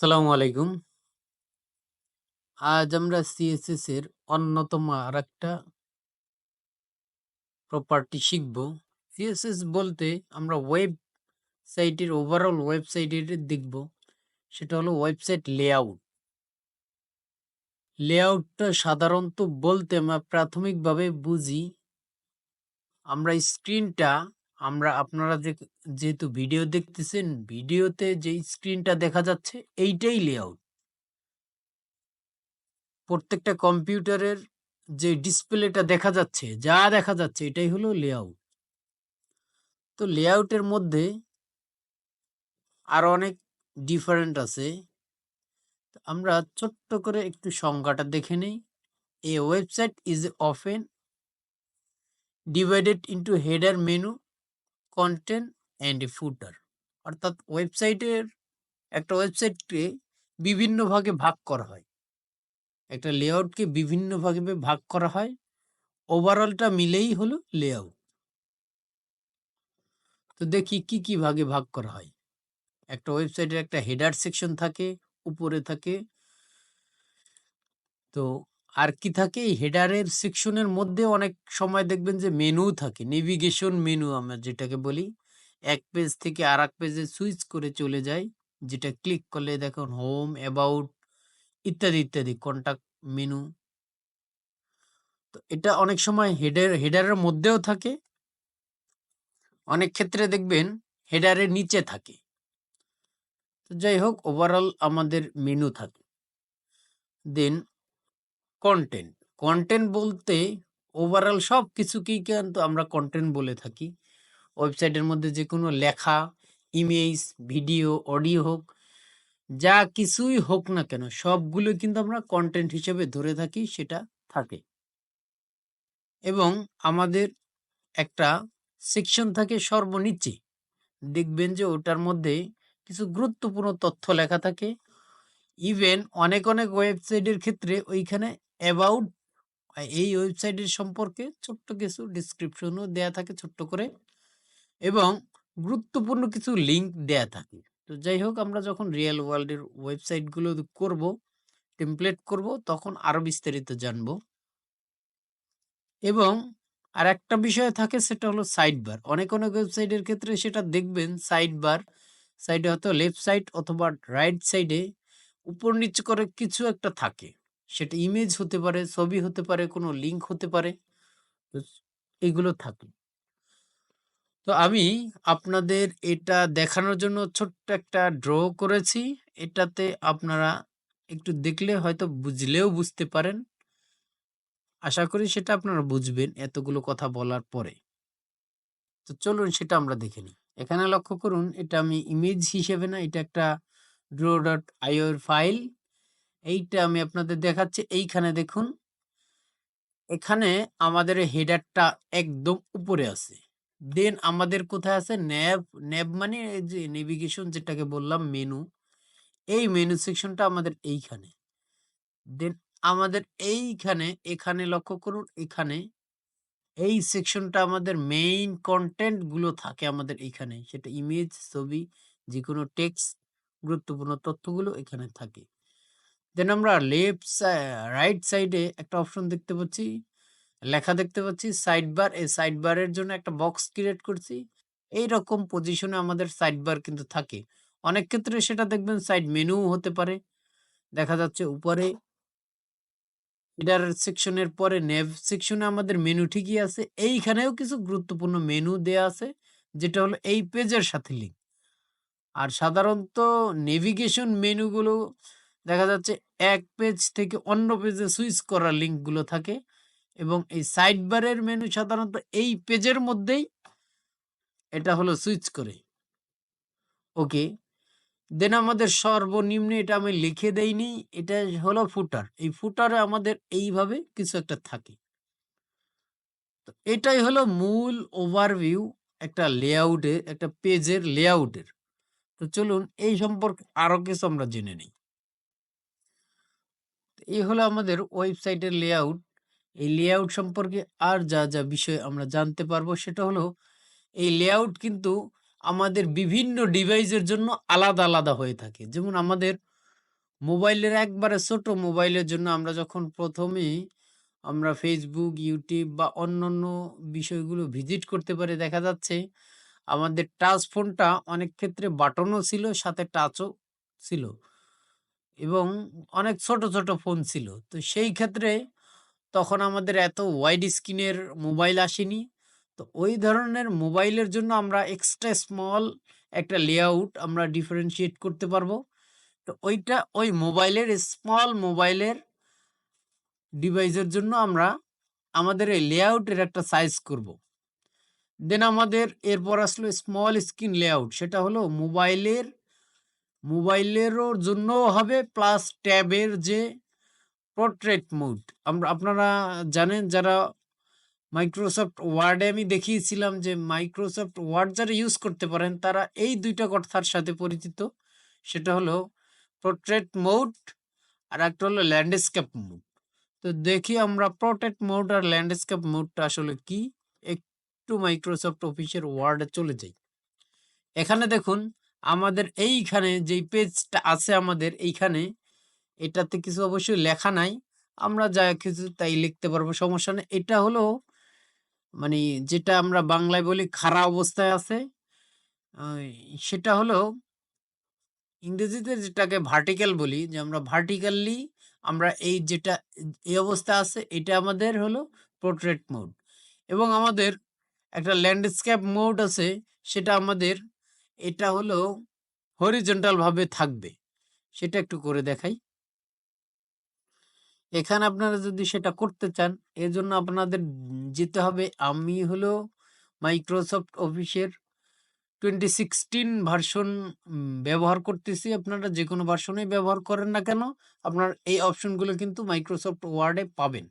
আসসালামু আলাইকুম। আজ আমরা সিএসএস এর অন্যতম আরেকটা প্রপার্টি শিখব। সিএসএস বলতে আমরা ওয়েবসাইটের ওভারঅল ওয়েবসাইটের দেখব। সেটা হলো ওয়েবসাইট লেআউট। লেআউটটা সাধারণত বলতে আমরা প্রাথমিকভাবে বুঝি আমরা স্ক্রিনটা আপনারা যেহেতু ভিডিও দেখতেছেন, ভিডিওতে যে স্ক্রিনটা দেখা যাচ্ছে এইটাই লেআউট। প্রত্যেকটা কম্পিউটারের যে ডিসপ্লেটা দেখা যাচ্ছে, যা দেখা যাচ্ছে এটাই হলো লেআউট। তো লেআউটের মধ্যে আরো অনেক ডিফারেন্ট আছে। তো আমরা ছোট্ট করে একটু সংজ্ঞাটা দেখে নেই। এ website is often divided into header, menu, content and ফুটার। অর্থাৎ একটা ওয়েবসাইটকে বিভিন্ন ভাগে ভাগ করা হয়। একটা লেআউটকে বিভিন্ন ভাগে ভাগ করা হয়। ওভারঅলটা মিলেই হলো লেআউট। তো দেখি কি কি ভাগে ভাগ করা হয়। একটা ওয়েবসাইটের একটা হেডার সেকশন থাকে, উপরে থাকে। তো আর কি থাকে, এই হেডারের সেকশনের মধ্যে অনেক সময় দেখবেন যে মেনু থাকে, নেভিগেশন মেনু আমরা যেটাকে বলি। এক পেজ থেকে আর এক পেজে সুইচ করে চলে যায়, যেটা ক্লিক করলে দেখুন হোম, অ্যাবাউট ইত্যাদি ইত্যাদি, কন্টাক্ট মেনু। তো এটা অনেক সময় হেডারের মধ্যেও থাকে, অনেক ক্ষেত্রে দেখবেন হেডারের নিচে থাকে। তো যাই হোক, ওভারঅল আমাদের মেনু থাকে। দেন কন্টেন্ট। কন্টেন্ট বলতে ওভারঅল সব কিছুকেই কিন্তু আমরা কন্টেন্ট বলে থাকি। ওয়েবসাইটের মধ্যে যে কোনো লেখা, ইমেজ, ভিডিও, অডিও হোক, যা কিছুই হোক না কেন সবগুলো কিন্তু আমরা কন্টেন্ট হিসেবে ধরে থাকি, সেটা থাকে। এবং আমাদের একটা সেকশন থাকে সর্বনিচে, দেখবেন যে ওটার মধ্যে কিছু গুরুত্বপূর্ণ তথ্য লেখা থাকে। ইভেন অনেক অনেক ওয়েবসাইটের ক্ষেত্রে ওইখানে অ্যাবাউট, এই ওয়েবসাইটের সম্পর্কে ছোট্ট কিছু ডিসক্রিপশনও দেয়া থাকে ছোট্ট করে, এবং গুরুত্বপূর্ণ কিছু লিঙ্ক দেয়া থাকে। তো যাই হোক, আমরা যখন রিয়েল ওয়ার্ল্ডের ওয়েবসাইটগুলো করব, টেমপ্লেট করব, তখন আরো বিস্তারিত জানবো। এবং আর একটা বিষয় থাকে, সেটা হলো সাইড বার। অনেক অনেক ওয়েবসাইটের ক্ষেত্রে সেটা দেখবেন সাইড বার, সাইডে হয়তো লেফট সাইড অথবা রাইট সাইডে উপর নিচে করে কিছু একটা থাকে। সেটা ইমেজ হতে পারে, ছবি হতে পারে, কোনো লিঙ্ক হতে পারে। তো এগুলো থাকে। তো আমি আপনাদের এটা দেখানোর জন্য ছোট্ট একটা ড্র করেছি। এটাতে আপনারা একটু দেখলে হয়তো বুঝলেও বুঝতে পারেন। আশা করি সেটা আপনারা বুঝবেন এতগুলো কথা বলার পরে। তো চলুন সেটা আমরা দেখে নিই। এখানে লক্ষ্য করুন, এটা আমি ইমেজ হিসেবে না, এটা একটা draw.io এর ফাইল। এইটা আমি আপনাদের দেখাচ্ছি। এইখানে দেখুন, এখানে আমাদের হেডারটা একদম উপরে আছে। দেন আমাদের কোথায় আছে, ন্যাব। ন্যাব মানে এই যে নেভিগেশন যেটাকে বললাম, মেনু। এই মেনু সেকশনটা আমাদের এইখানে। দেন আমাদের এখানে লক্ষ্য করুন, এখানে এই সেকশনটা আমাদের মেইন কন্টেন্ট গুলো থাকে আমাদের এইখানে। সেটা ইমেজ, ছবি, যে কোনো টেক্সট, গুরুত্বপূর্ণ তথ্যগুলো এখানে থাকে। দেন আমরা রাইট সাইডে একটা অপশন দেখতে পাচ্ছি, লেখা দেখতে পাচ্ছি সাইড বার। এই সাইড বারের জন্য একটা বক্স ক্রিয়েট করছি। এইরকম পজিশনে আমাদের সাইড বার কিন্তু থাকে। অনেক ক্ষেত্রে সেটা দেখবেন সাইড মেনু হতে পারে। দেখা যাচ্ছে উপরে হেডার সেকশনের পরে নেভ সেকশনে আমাদের মেনু ঠিকই আছে। এইখানেও কিছু গুরুত্বপূর্ণ মেনু দেয়া আছে, যেটা হলো এই পেজের সাথে লিঙ্ক। আর সাধারণত নেভিগেশন মেনুগুলো দেখা যাচ্ছে এক পেজ থেকে অন্য পেজে সুইচ করার লিঙ্কগুলো থাকে, এবং এই সাইড বারের মেনু সাধারণত এই পেজের মধ্যেই এটা হলো সুইচ করে। ওকে। দেন আমাদের সর্বনিম্নে, এটা আমি লিখে দেইনি, এটা হলো ফুটার। এই ফুটারে আমাদের এইভাবে কিছু একটা থাকে। তো এটাই হলো মূল ওভারভিউ একটা লেআউটের, একটা পেজের লেআউটের। তো চলুন এই সম্পর্কে আরো কিছু আমরা জেনে নিই। এই হলো আমাদের ওয়েবসাইটের লেআউট। এই লেআউট সম্পর্কে আর যা যা বিষয় আমরা জানতে পারবো, সেটা হলো এই লেআউট কিন্তু আমাদের বিভিন্ন ডিভাইসের জন্য আলাদা আলাদা হয়ে থাকে। যেমন আমাদের মোবাইলের একবারে ছোট মোবাইলের জন্য আমরা যখন ১ম এই আমরা Facebook, YouTube বা অন্যান্য বিষয়গুলো ভিজিট করতে পারি, দেখা যাচ্ছে আমাদের টাচ ফোনটা অনেক ক্ষেত্রে বাটনও ছিল, সাথে টাচও ছিল এবং অনেক ছোট, ছোট ফোন ছিল। তো সেই ক্ষেত্রে তখন আমাদের এত ওয়াইড স্ক্রিনের মোবাইল আসেনি। তো ওই ধরনের মোবাইলের জন্য আমরা এক্সট্রা স্মল একটা লেআউট আমরা ডিফারেনশিয়েট করতে পারবো। তো ওইটা ওই মোবাইলের স্মল মোবাইলের ডিভাইসের জন্য আমরা আমাদের এই লেআউটের একটা সাইজ করব। দেন আমাদের এরপর আসলো স্মল স্ক্রিন লেআউট। সেটা হলো মোবাইলেরও জন্যও হবে, প্লাস ট্যাবের যে পোর্ট্রেট মোড। আপনারা জানেন, যারা মাইক্রোসফট ওয়ার্ডে আমি দেখিয়েছিলাম যে মাইক্রোসফট ওয়ার্ড যারা ইউজ করতে পারেন তারা এই ২ টা কথার সাথে পরিচিত। সেটা হলো পোর্ট্রেট মোড আর একটা হলো ল্যান্ডস্কেপ মোড। তো দেখি আমরা পোর্ট্রেট মোড আর ল্যান্ডস্কেপ মোডটা আসলে কি? একটু মাইক্রোসফট অফিসের ওয়ার্ডে চলে যাই। এখানে দেখুন আমাদের এইখানে যেই পেজটা আছে আমাদের এইখানে, এটাতে কিছু অবশ্যই লেখা নাই। আমরা যা কিছু তাই লিখতে পারবো, সমস্যা নেই। এটা হলো মানে যেটা আমরা বাংলায় বলি খাড়া অবস্থায় আছে। আই সেটা হলো ইংরেজিতে যেটাকে ভার্টিক্যাল বলি, যে আমরা ভার্টিক্যালি আমরা এই যেটা এই অবস্থা আছে এটা আমাদের হলো পোর্ট্রেট মোড। এবং আমাদের একটা ল্যান্ডস্কেপ মোড আছে, সেটা আমাদের এটা হলো হরিজন্টাল ভাবে থাকবে। সেটা একটু করে দেখাই। এখানে আপনারা যদি সেটা করতে চান, এজন্য আপনাদের যেতে হবে, আমি হলো মাইক্রোসফট অফিসের 2016 ভার্সন ব্যবহার করতেছি। আপনারা যেকোনো ভার্সনেই ব্যবহার করেন না কেন, আপনার এই অপশনগুলো কিন্তু মাইক্রোসফট ওয়ার্ডে পাবেন।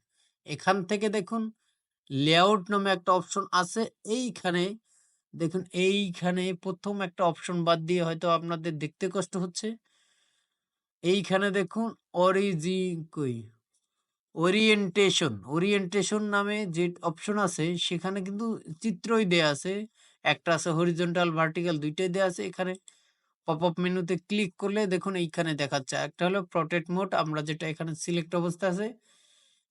এখান থেকে দেখুন লেআউট নামে একটা অপশন আছে। এইখানে দেখুন, এইখানে ১ম একটা অপশন বাদ দিয়ে হয়তো আপনাদের দেখতে কষ্ট হচ্ছে। এইখানে দেখুন অরিজি কই ওরিয়েন্টেশন নামে যে অপশন আছে সেখানে কিন্তু চিত্রই দেয়া আছে। একটা আছে হরিজন্টাল, ভার্টিক্যাল ২ টাই দেয়া আছে। এখানে পপআপ মেনুতে ক্লিক করলে দেখুন এইখানে দেখাচ্ছে। একটা হলো পোর্ট্রেট মোড, আমরা যেটা এখানে সিলেক্ট অবস্থা আছে,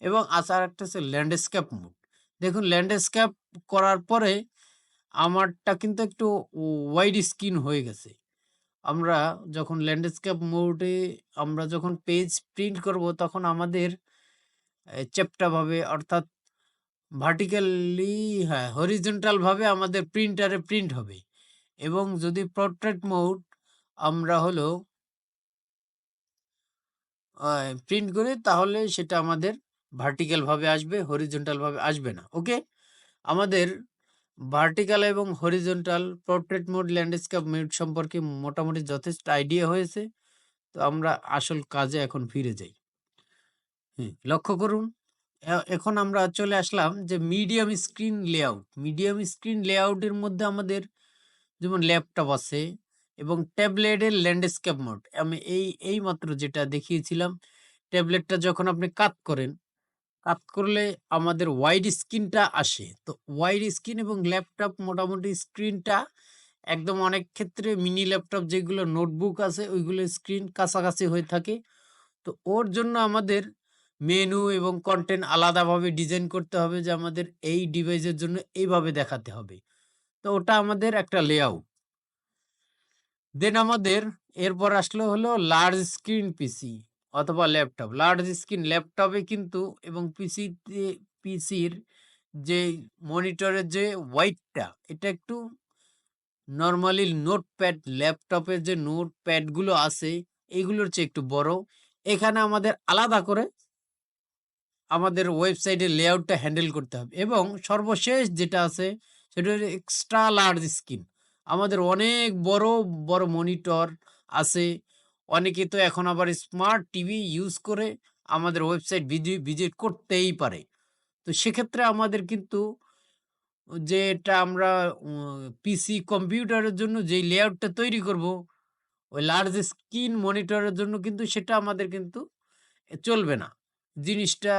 এবং আরেকটা আছে ল্যান্ডস্কেপ মোড। দেখুন ল্যান্ডস্কেপ করার পরে আমারটা কিন্তু একটু ওয়াইড স্ক্রিন হয়ে গেছে। আমরা যখন ল্যান্ডস্কেপ মোডে আমরা যখন পেজ প্রিন্ট করব তখন আমাদের চ্যাপ্টা ভাবে, অর্থাৎ ভার্টিক্যালি, হ্যাঁ, হরিজন্টাল ভাবে আমাদের প্রিন্টারে প্রিন্ট হবে। এবং যদি পোর্ট্রেট মোড আমরা হলো প্রিন্ট করি তাহলে সেটা আমাদের ভার্টিক্যাল ভাবে আসবে, হরিজন্টাল ভাবে আসবে না। ওকে, আমাদের ভার্টিক্যাল এবং horizontal portrait mode, landscape mode সম্পর্কে মোটামুটি যথেষ্ট আইডিয়া হয়েছে। তো আমরা আসল কাজে এখন ফিরে যাই। লক্ষ্য করুন, এখন আমরা চলে আসলাম যে medium screen layout. Medium screen লেআউটের মধ্যে আমাদের যেমন ল্যাপটপ আছে এবং ট্যাবলেটের ল্যান্ডস্কেপ মোড। আমি এইমাত্র যেটা দেখিয়েছিলাম, ট্যাবলেটটা যখন আপনি কাত করলে আমাদের ওয়াইড স্ক্রিনটা আসে। তো ওয়াইড স্ক্রিন এবং ল্যাপটপ মোটামুটি স্ক্রিনটা একদম, অনেক ক্ষেত্রে মিনি ল্যাপটপ যেগুলো নোটবুক আছে ওইগুলো স্ক্রিন কাছাকাছি হয়ে থাকে। তো ওর জন্য আমাদের মেনু এবং কন্টেন্ট আলাদাভাবে ডিজাইন করতে হবে, যে আমাদের এই ডিভাইসের জন্য এইভাবে দেখাতে হবে। তো ওটা আমাদের একটা লেআউট। দেন আমাদের এরপর আসলো হলো লার্জ স্ক্রিন পিসি অথবা ল্যাপটপ। লার্জ স্ক্রিন ল্যাপটপে কিন্তু এবং পিসির যে মনিটরের যে ওয়াইটটা, এটা একটু নরমালি নোটপ্যাড, ল্যাপটপের যে নোটপ্যাডগুলো আছে এইগুলোর চেয়ে একটু বড়। এখানে আমাদের আলাদা করে আমাদের ওয়েবসাইটের লেআউটটা হ্যান্ডেল করতে হবে। এবং সর্বশেষ যেটা আছে সেটা হলো এক্সট্রা লার্জ স্ক্রিন। আমাদের অনেক বড়, বড় মনিটর আছে। অনেকে তো এখন আবার স্মার্ট টিভি ইউজ করে আমাদের ওয়েবসাইট ভিজিট করতেই পারে। তো সেক্ষেত্রে আমাদের কিন্তু যেটা আমরা পিসি কম্পিউটারের জন্য যেই লেআউটটা তৈরি করব, ওই লার্জ স্ক্রিন মনিটরের জন্য কিন্তু সেটা আমাদের কিন্তু চলবে না। জিনিসটা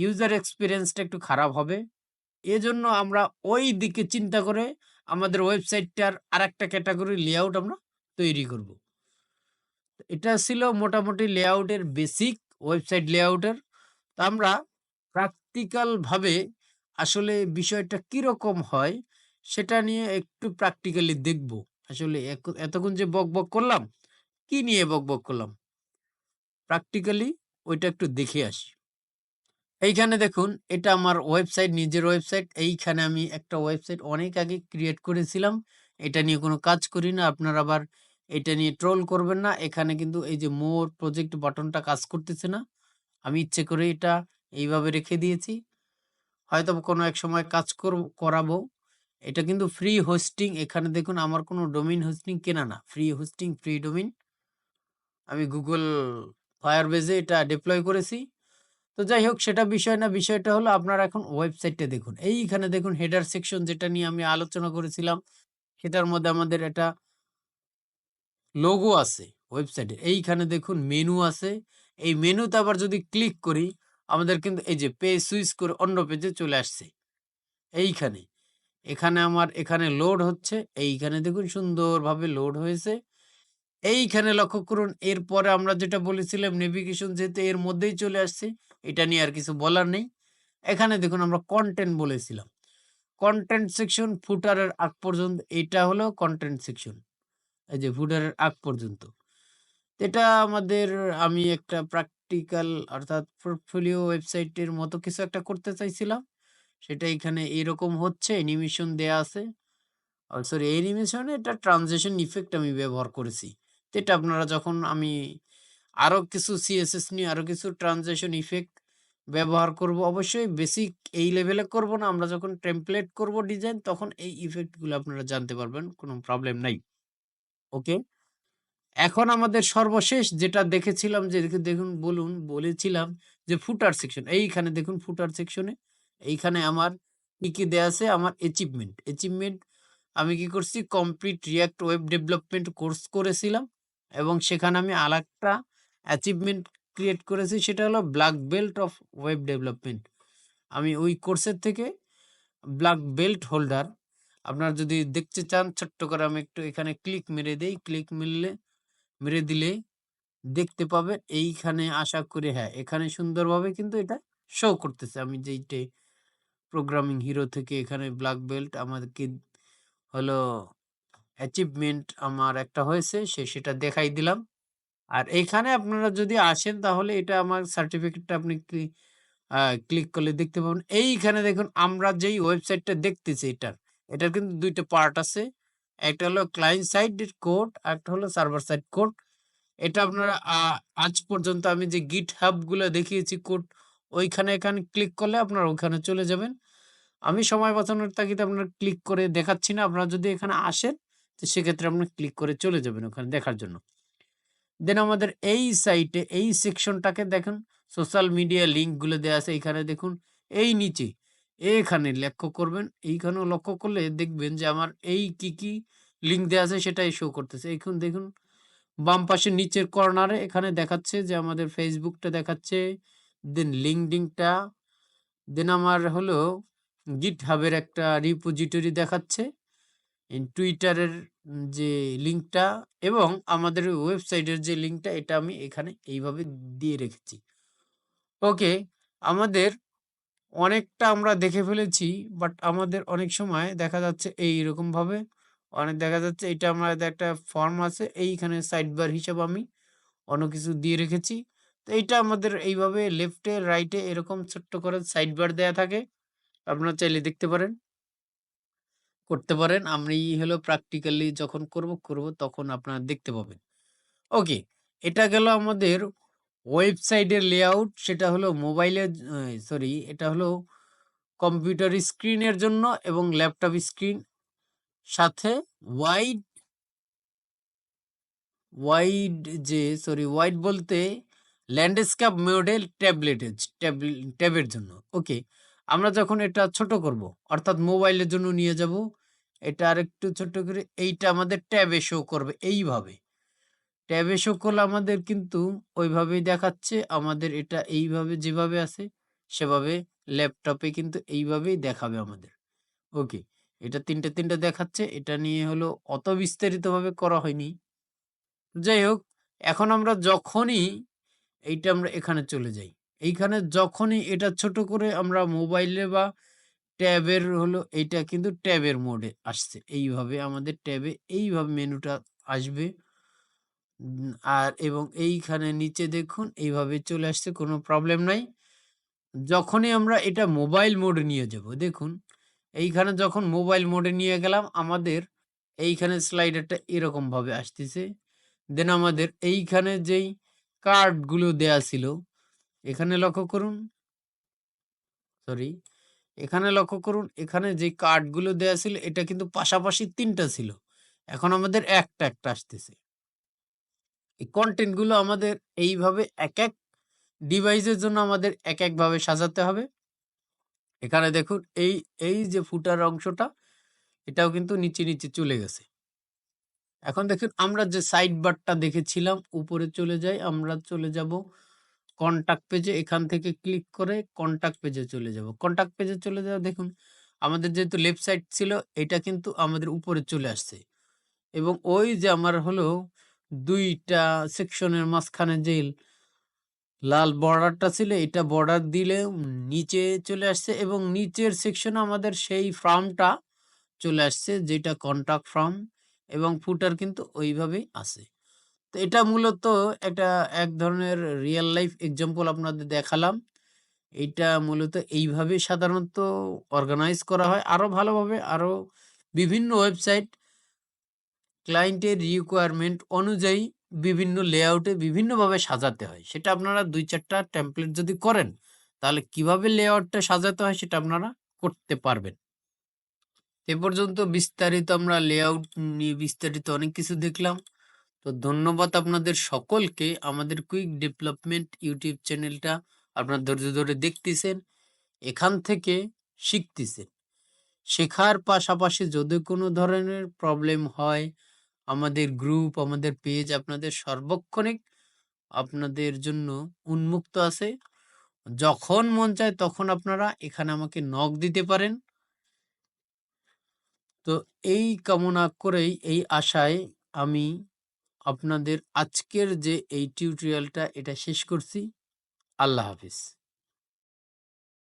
ইউজার এক্সপেরিয়েন্সটা একটু খারাপ হবে। এজন্য আমরা ওই দিকে চিন্তা করে আমাদের ওয়েবসাইটটার আরেকটা ক্যাটেগরি লেআউট আমরা তৈরি করব। এটা ছিল মোটামুটি লেআউটের বেসিক, ওয়েবসাইট লেআউটের। তো আমরা প্র্যাকটিক্যাল ভাবে আসলে বিষয়টা কিরকম হয় সেটা নিয়ে একটু প্র্যাকটিক্যালি দেখব। আসলে এতক্ষণ যে বকবক করলাম, কি নিয়ে বকবক করলাম? প্র্যাকটিক্যালি ওইটা একটু দেখে আসি। এইখানে দেখুন, এটা আমার ওয়েবসাইট, নিজের ওয়েবসাইট। এইখানে আমি একটা ওয়েবসাইট অনেক আগে ক্রিয়েট করেছিলাম। এটা নিয়ে কোনো কাজ করি না। আপনারা আবার এটা নিয়ে ট্রোল করবেন না। এখানে কিন্তু এই যে মোর প্রজেক্ট বাটনটা কাজ করতেছে না। আমি ইচ্ছে করে এটা এইভাবে রেখে দিয়েছি। হয়তোবা কোনো এক সময় কাজ করাবো। এটা কিন্তু ফ্রি হোস্টিং। এখানে দেখুন আমার কোনো ডোমেইন হোস্টিং কেনা না। Free hosting, free domain. আমি Google Firebase এ এটা ডিপ্লয় করেছি। তো যাই হোক, সেটা বিষয় না। বিষয়টা হলো আপনারা এখন ওয়েবসাইটটা দেখুন। এইখানে দেখুন হেডার সেকশন, যেটা নিয়ে আমি আলোচনা করেছিলাম, সেটার মধ্যে আমাদের একটা লোগো আছে ওয়েবসাইটে। এইখানে দেখুন মেনু আছে। এই মেনুতে আবার যদি ক্লিক করি, আমাদের কিন্তু এই যে পেজ সুইচ করে অন্য পেজে চলে আসছে। এইখানে, এখানে আমার এখানে লোড হচ্ছে। এইখানে দেখুন সুন্দরভাবে লোড হয়েছে। এইখানে লক্ষ্য করুন, এরপরে আমরা যেটা বলেছিলাম নেভিগেশন যেহেতু এর মধ্যেই চলে আসছে, এটা নিয়ে আর কিছু বলার নেই। এখানে দেখুন আমরা কনটেন্ট বলেছিলাম। কনটেন্ট সেকশন ফুটারের আগ পর্যন্ত, এটা হলো কনটেন্ট সেকশন। এই যে ফুটারের আগ পর্যন্ত। এটা আমাদের, আমি একটা প্র্যাকটিক্যাল অর্থাৎ পোর্টফোলিও ওয়েবসাইটের মতো কিছু একটা করতে চাইছিলাম। সেটা এখানে এরকম হচ্ছে, অ্যানিমেশন দেয়া আছে। সরি, অ্যানিমেশনে এটা ট্রানজিশন ইফেক্ট আমি ব্যবহার করেছি। তো এটা আপনারা যখন আমি আরো কিছু সিএসএস নিয়ে আরো কিছু ট্রানজিশন ইফেক্ট ব্যবহার করব, অবশ্যই বেসিক এই লেভেলে করব না। আমরা যখন টেমপ্লেট করব ডিজাইন, তখন এই ইফেক্ট গুলো আপনারা জানতে পারবেন, কোনো প্রবলেম নাই। ওকে, এখন আমাদের সর্বশেষ যেটা দেখেছিলাম, যে দেখুন, বলেছিলাম যে ফুটার সেকশন। এইখানে দেখুন ফুটার সেকশনে এইখানে আমার কি কি দেয়া আছে, আমার অ্যাচিভমেন্ট আমি কি করছি, complete react web development course করেছিলাম, এবং সেখানে আমি আরেকটা অ্যাচিভমেন্ট ক্রিয়েট করেছি, সেটা হলো black belt of web development. আমি ওই কোর্সের থেকে ব্ল্যাক বেল্ট হোল্ডার। আপনারা যদি দেখতে চান, ছোট্ট করে আমি একটু এখানে ক্লিক মেরে দেই। ক্লিক মেরে দিলে দেখতে পাবেন এইখানে, আশা করি, হ্যাঁ, এখানে সুন্দরভাবে কিন্তু এটা শো করতেছে। আমি যেইটে প্রোগ্রামিং হিরো থেকে এখানে ব্ল্যাক বেল্ট আমাদেরকে হলো অ্যাচিভমেন্ট আমার একটা হয়েছে, সেটা দেখাই দিলাম। আর এইখানে আপনারা যদি আসেন, তাহলে এটা আমার সার্টিফিকেটটা আপনি ক্লিক করলে দেখতে পাবেন। এইখানে দেখুন আমরা যেই ওয়েবসাইটটা দেখতেছি, এটার কিন্তু ২ টা পার্ট আছে। একটা হলো ক্লায়েন্ট সাইড কোড, একটা হলো সার্ভার সাইড কোড। এটা আপনারা আজ পর্যন্ত আমি যে GitHub গুলো দেখিয়েছি কোড, এখানে ক্লিক করলে আপনারা ওখানে চলে যাবেন। আমি সময় বাঁচানোর তাগিদে আপনার ক্লিক করে দেখাচ্ছি না। আপনারা যদি এখানে আসেন, তো সেক্ষেত্রে আপনার ক্লিক করে চলে যাবেন ওখানে দেখার জন্য। দেন আমাদের এই সাইটে এই সেকশনটাকে দেখুন, সোশ্যাল মিডিয়া লিঙ্ক গুলো দেওয়া আছে। এইখানে দেখুন, এই নিচে এখানে লক্ষ্য করবেন। এইখানেও লক্ষ্য করলে দেখবেন যে আমার এই কি কি লিঙ্ক দেওয়া আছে সেটাই শো করতেছে। এখন দেখুন বাম পাশে নিচের কর্নারে এখানে দেখাচ্ছে যে আমাদের ফেসবুকটা দেখাচ্ছে, দেন লিঙ্কডিনটা, দেন আমার হলো গিটহাবের একটা রিপোজিটরি দেখাচ্ছে, টুইটারের যে লিঙ্কটা, এবং আমাদের ওয়েবসাইটের যে লিঙ্কটা, এটা আমি এখানে এইভাবে দিয়ে রেখেছি। ওকে, আমাদের অনেকটা আমরা দেখে ফেলেছি, বাট আমাদের অনেক সময় দেখা যাচ্ছে এইরকম ভাবে, অনেক দেখা যাচ্ছে এটা আমার একটা ফর্ম আছে, এইখানে সাইড বার হিসাবে আমি অন্য কিছু দিয়ে রেখেছি। তো এইটা আমাদের এইভাবে লেফটে রাইটে এরকম ছোট্ট করে সাইড বার দেয়া থাকে। আপনারা চাইলে দেখতে পারেন, করতে পারেন। আমি হলো প্র্যাকটিক্যালি যখন করব তখন আপনারা দেখতে পাবেন। ওকে, এটা গেল আমাদের ওয়েবসাইটের লেআউট। সেটা হলো মোবাইলের, সরি, এটা হলো কম্পিউটার স্ক্রিনের জন্য এবং ল্যাপটপ স্ক্রিন, সাথে ওয়াইড ওয়াইড যে সরি ওয়াইড বলতে ল্যান্ডস্কেপ মডেল ট্যাবের জন্য। ওকে, আমরা যখন এটা ছোট করব, অর্থাৎ মোবাইলের জন্য নিয়ে যাব, এটা আরেকটু ছোট করে এইটা আমাদের ট্যাবে শো করবে এইভাবে। ট্যাবে শো করলে আমাদের কিন্তু ওইভাবেই দেখাচ্ছে। আমাদের এটা এইভাবে যেভাবে আছে সেভাবে ল্যাপটপে কিন্তু এইভাবেই দেখাবে আমাদের। ওকে, এটা ৩ টে দেখাচ্ছে। এটা নিয়ে হলো অত বিস্তারিতভাবে করা হয়নি। যাই হোক, এখন আমরা যখনই এইটা আমরা এখানে চলে যাই। এইখানে যখনই এটা ছোট করে আমরা মোবাইলে বা ট্যাবের হলো এইটা কিন্তু ট্যাবের মোডে আসছে। এইভাবে আমাদের ট্যাবে এইভাবে মেনুটা আসবে। আর এবং এইখানে নিচে দেখুন এইভাবে চলে আসছে, কোনো প্রবলেম নাই। যখনই আমরা এটা মোবাইল মোডে নিয়ে যাব, দেখুন এইখানে যখন মোবাইল মোডে নিয়ে গেলাম আমাদের এইখানে স্লাইডারটা এরকমভাবে আসতেছে। দেন আমাদের এইখানে যেই কার্ডগুলো দেয়া ছিল, এখানে লক্ষ্য করুন, সরি, এখানে লক্ষ্য করুন, এখানে যে কার্ডগুলো দেয়া ছিল এটা কিন্তু পাশাপাশি ৩ টা ছিল। এখন আমাদের একটা আসতেছে। এই কনটেন্ট গুলো আমাদের এইভাবে একেক ডিভাইসের জন্য আমাদের একেকভাবে সাজাতে হবে। এখানে দেখুন এই যে ফুটার অংশটা এটাও কিন্তু নিচে চলে গেছে। এখন দেখুন আমরা যে সাইড বারটা দেখেছিলাম উপরে চলে যাই, আমরা চলে যাব কন্টাক্ট পেজে। এখান থেকে ক্লিক করে কন্টাক্ট পেজে চলে যাব। কন্টাক্ট পেজে চলে যাওয়া দেখুন আমাদের যেহেতু লেফট সাইড ছিল এটা কিন্তু আমাদের উপরে চলে আসছে এবং ওই যে আমার হলো ২ টা সেকশনের মাঝখানে যে লাল বর্ডারটা ছিল এটা বর্ডার দিলে নিচে চলে আসছে এবং নিচের সেকশনে আমাদের সেই ফর্মটা চলে আসছে যেটা কন্টাক্ট ফর্ম এবং ফুটার কিন্তু ওইভাবেই আছে। তো এটা মূলত একটা এক ধরনের রিয়েল লাইফ এক্সাম্পল আপনাদের দেখালাম। এইটা মূলত এইভাবে সাধারণত অর্গানাইজ করা হয়। আরো ভালোভাবে আরো বিভিন্ন ওয়েবসাইট ক্লায়েন্টের রিকোয়ারমেন্ট অনুযায়ী বিভিন্ন লেআউটে বিভিন্নভাবে সাজাতে হয়। সেটা আপনারা ২-৪ টা টেমপ্লেট যদি করেন, তাহলে কিভাবে লেআউটটা সাজাতে হয় সেটা আপনারা করতে পারবেন। এ পর্যন্ত বিস্তারিত আমরা লেআউট নিয়ে বিস্তারিত অনেক কিছু দেখলাম। তো ধন্যবাদ আপনাদের সকলকে। আমাদের কুইক ডেভেলপমেন্ট ইউটিউব চ্যানেলটা আপনারা ধৈর্য ধরে দেখতেছেন, এখান থেকে শিখতেছেন। শেখার পাশাপাশি যদি কোনো ধরনের প্রবলেম হয়, আমাদের গ্রুপ, আমাদের পেজ আপনাদের সর্বক্ষণিক আপনাদের জন্য উন্মুক্ত আছে। যখন মন চায় তখন আপনারা এখানে আমাকে নক দিতে পারেন। তো এই কামনা করেই, এই আশায় আমি আপনাদের আজকের যে এই টিউটোরিয়ালটা এটা শেষ করছি। আল্লাহ হাফিজ।